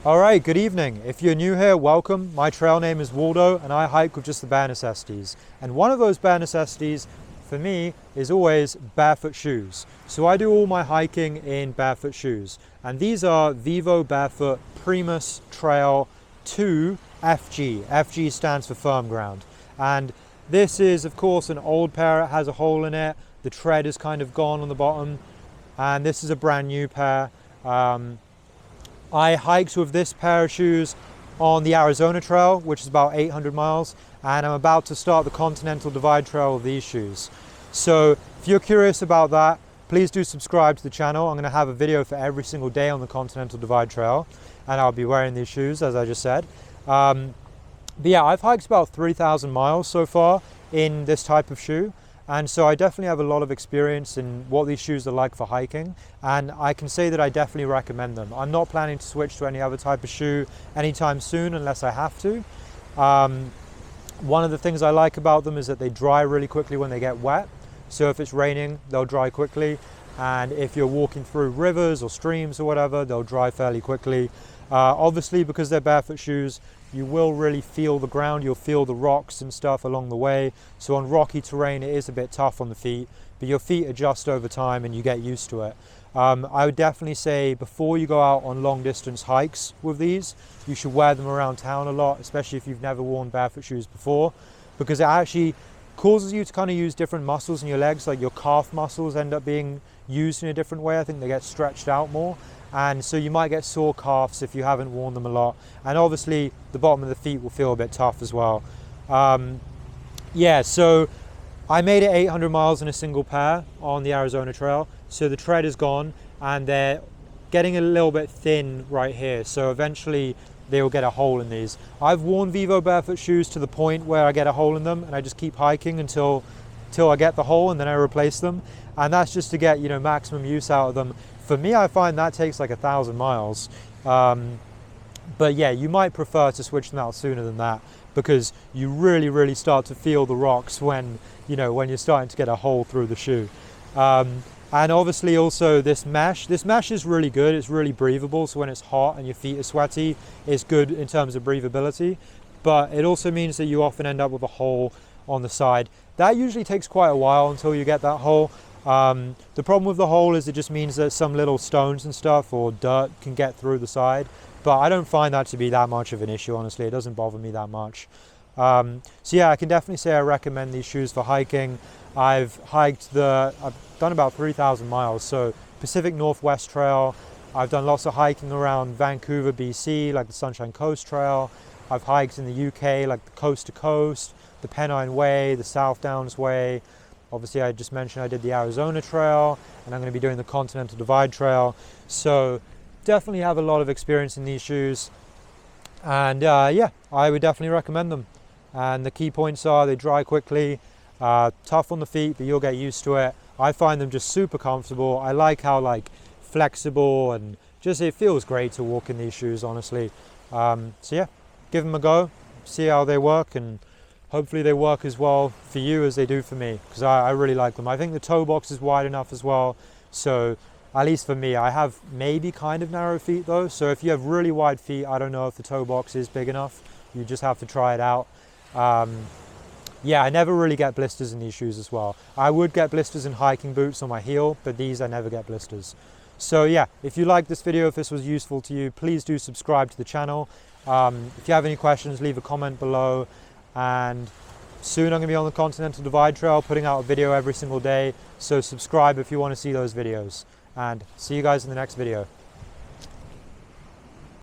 All right, good evening. If you're new here, welcome. My trail name is Waldo and I hike with just the bare necessities. And one of those bare necessities for me is always barefoot shoes. So I do all my hiking in barefoot shoes. And these are Vivobarefoot Primus Trail 2 FG. FG stands for firm ground. And this is of course an old pair, it has a hole in it. The tread is kind of gone on the bottom. And this is a brand new pair. I hiked with this pair of shoes on the Arizona Trail, which is about 800 miles, and I'm about to start the Continental Divide Trail with these shoes. So if you're curious about that, please do subscribe to the channel. I'm going to have a video for every single day on the Continental Divide Trail, and I'll be wearing these shoes, as I just said. But yeah, I've hiked about 3,000 miles so far in this type of shoe. And so I definitely have a lot of experience in what these shoes are like for hiking, and I can say that I definitely recommend them. I'm not planning to switch to any other type of shoe anytime soon unless I have to. One of the things I like about them is that they dry really quickly when they get wet. So if it's raining, they'll dry quickly, and if you're walking through rivers or streams or whatever, they'll dry fairly quickly. Obviously, because they're barefoot shoes, you will really feel the ground, you'll feel the rocks and stuff along the way. So on rocky terrain, it is a bit tough on the feet, but your feet adjust over time and you get used to it. I would definitely say before you go out on long distance hikes with these, you should wear them around town a lot, especially if you've never worn barefoot shoes before, because it actually causes you to kind of use different muscles in your legs, like your calf muscles end up being used in a different way. I think they get stretched out more. And so you might get sore calves if you haven't worn them a lot. And obviously the bottom of the feet will feel a bit tough as well. Yeah, so I made it 800 miles in a single pair on the Arizona Trail. So the tread is gone and they're getting a little bit thin right here. So eventually they will get a hole in these. I've worn Vivobarefoot shoes to the point where I get a hole in them and I just keep hiking until I get the hole and then I replace them. And that's just to get, maximum use out of them. For me, I find that takes like 1,000 miles. But yeah, you might prefer to switch them out sooner than that because you really start to feel the rocks when you're starting to get a hole through the shoe. And obviously also this mesh is really good. It's really breathable. So when it's hot and your feet are sweaty, it's good in terms of breathability. But it also means that you often end up with a hole on the side. That usually takes quite a while until you get that hole. The problem with the hole is it just means that some little stones and stuff or dirt can get through the side, but I don't find that to be that much of an issue, honestly. It doesn't bother me that much. So yeah, I can definitely say I recommend these shoes for hiking. I've done about 3,000 miles, so Pacific Northwest Trail. I've done lots of hiking around Vancouver, BC, like the Sunshine Coast Trail. I've hiked in the UK, like the Coast to Coast, the Pennine Way, the South Downs Way. Obviously, I just mentioned I did the Arizona Trail, and I'm going to be doing the Continental Divide Trail. So definitely have a lot of experience in these shoes. And yeah, I would definitely recommend them. And the key points are they dry quickly, tough on the feet, but you'll get used to it. I find them just super comfortable. I like how flexible and just it feels great to walk in these shoes, honestly. So yeah, give them a go, see how they work, and hopefully they work as well for you as they do for me, because I really like them. I think the toe box is wide enough as well. So at least for me, I have maybe kind of narrow feet though. So if you have really wide feet, I don't know if the toe box is big enough. You just have to try it out. Yeah, I never really get blisters in these shoes as well. I would get blisters in hiking boots on my heel, but these I never get blisters. So yeah, if you liked this video, if this was useful to you, please do subscribe to the channel. If you have any questions, leave a comment below. And soon I'm going to be on the Continental Divide Trail, putting out a video every single day. So subscribe if you want to see those videos. And see you guys in the next video.